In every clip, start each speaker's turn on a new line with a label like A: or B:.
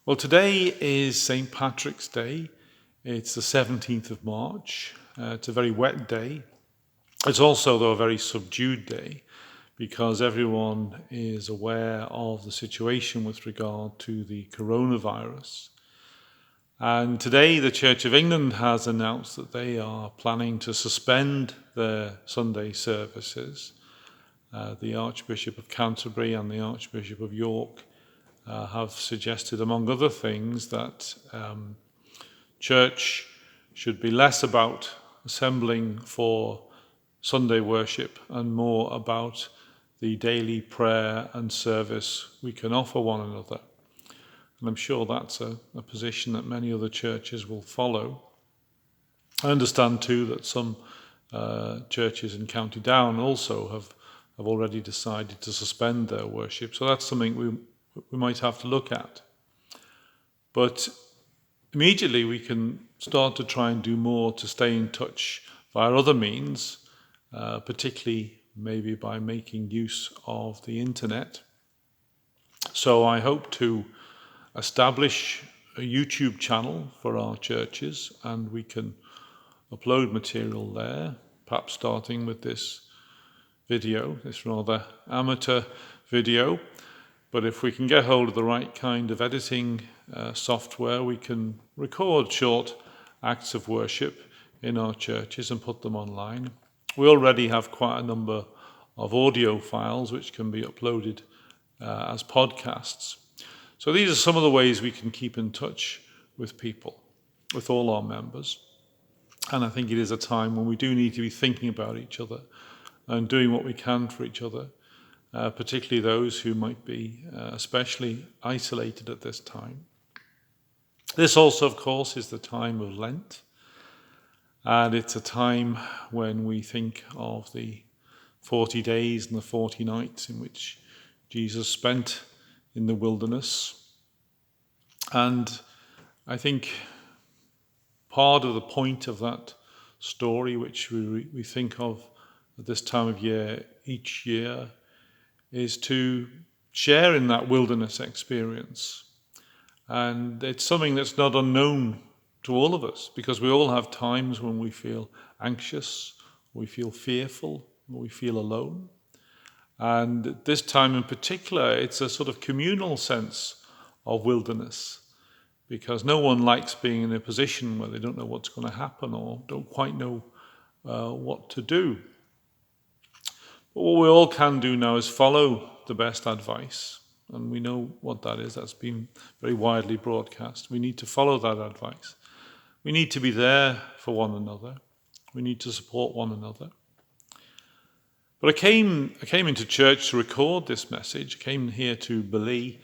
A: Well, today is St. Patrick's Day. It's the 17th of March. It's a very wet day. It's also, though, a very subdued day because everyone is aware of the situation with regard to the coronavirus. And today, the Church of England has announced that they are planning to suspend their Sunday services. The Archbishop of Canterbury and the Archbishop of York have suggested, among other things, that church should be less about assembling for Sunday worship and more about the daily prayer and service we can offer one another. And I'm sure that's a position that many other churches will follow. I understand too that some churches in County Down also have already decided to suspend their worship. So that's something we might have to look at. But immediately we can start to try and do more to stay in touch via other means, particularly maybe by making use of the internet. So I hope to establish a YouTube channel for our churches, and we can upload material there, perhaps starting with this video, this rather amateur video. But if we can get hold of the right kind of editing software, we can record short acts of worship in our churches and put them online. We already have quite a number of audio files which can be uploaded as podcasts. So these are some of the ways we can keep in touch with people, with all our members. And I think it is a time when we do need to be thinking about each other and doing what we can for each other, particularly those who might be especially isolated at this time. This also, of course, is the time of Lent, and it's a time when we think of the 40 days and the 40 nights in which Jesus spent in the wilderness. And I think part of the point of that story, which we think of at this time of year each year, is to share in that wilderness experience. And it's something that's not unknown to all of us, because we all have times when we feel anxious, we feel fearful, we feel alone. And at this time in particular, it's a sort of communal sense of wilderness, because no one likes being in a position where they don't know what's going to happen or don't quite know what to do. But what we all can do now is follow the best advice. And we know what that is. That's been very widely broadcast. We need to follow that advice. We need to be there for one another. We need to support one another. But I came into church to record this message. I came here to Beli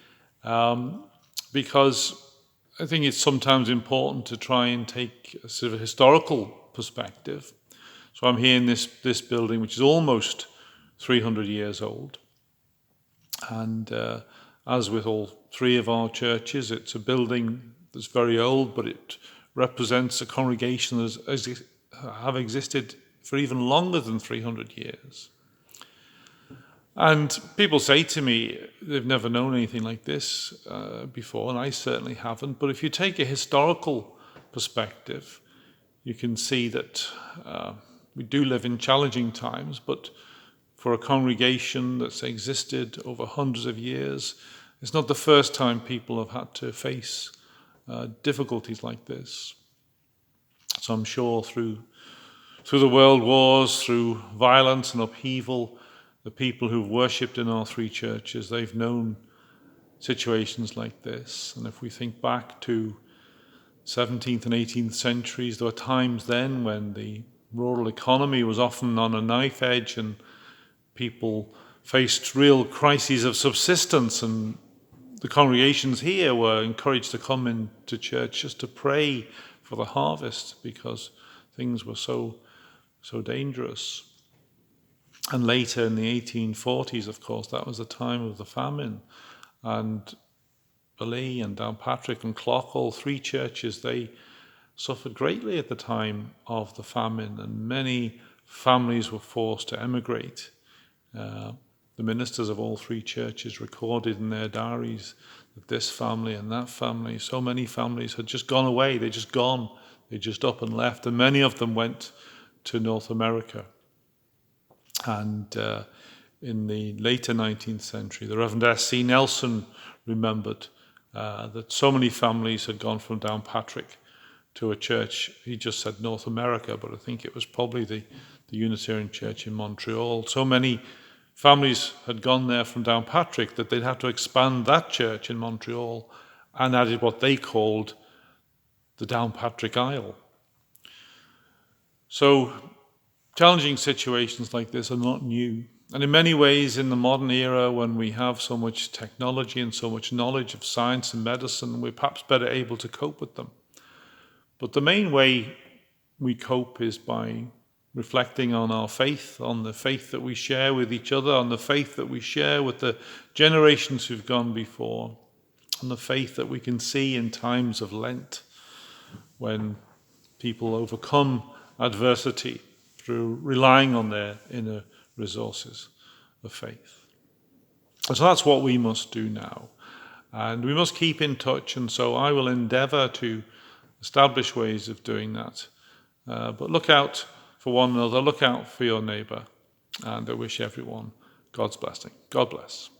A: because I think it's sometimes important to try and take a sort of historical perspective. So I'm here in this building, which is almost 300 years old. And as with all three of our churches, it's a building that's very old, but it represents a congregation that have existed for even longer than 300 years. And people say to me they've never known anything like this before, and I certainly haven't. But if you take a historical perspective, you can see that we do live in challenging times, but for a congregation that's existed over hundreds of years, it's not the first time people have had to face difficulties like this. So I'm sure through the world wars, through violence and upheaval, the people who've worshipped in our three churches, they've known situations like this. And if we think back to 17th and 18th centuries, there were times then when the rural economy was often on a knife edge and people faced real crises of subsistence, and the congregations here were encouraged to come into church just to pray for the harvest because things were so dangerous. And later in the 1840s, of course, that was the time of the famine. And Beli and Downpatrick and Clough, all three churches, they suffered greatly at the time of the famine, and many families were forced to emigrate. the ministers of all three churches recorded in their diaries that this family and that family, so many families had just gone away. They'd just gone. They just up and left. And many of them went to North America. And in the later 19th century, the Reverend S.C. Nelson remembered that so many families had gone from Downpatrick to a church. He just said North America, but I think it was probably the Unitarian Church in Montreal. So many families had gone there from Downpatrick that they'd have to expand that church in Montreal and added what they called the Downpatrick Isle. So challenging situations like this are not new. And in many ways, in the modern era, when we have so much technology and so much knowledge of science and medicine, we're perhaps better able to cope with them. But the main way we cope is by reflecting on our faith, on the faith that we share with each other, on the faith that we share with the generations who've gone before, on the faith that we can see in times of Lent, when people overcome adversity through relying on their inner resources of faith. And so that's what we must do now. And we must keep in touch, and so I will endeavour to establish ways of doing that. But look out for one another, look out for your neighbour, and I wish everyone God's blessing. God bless.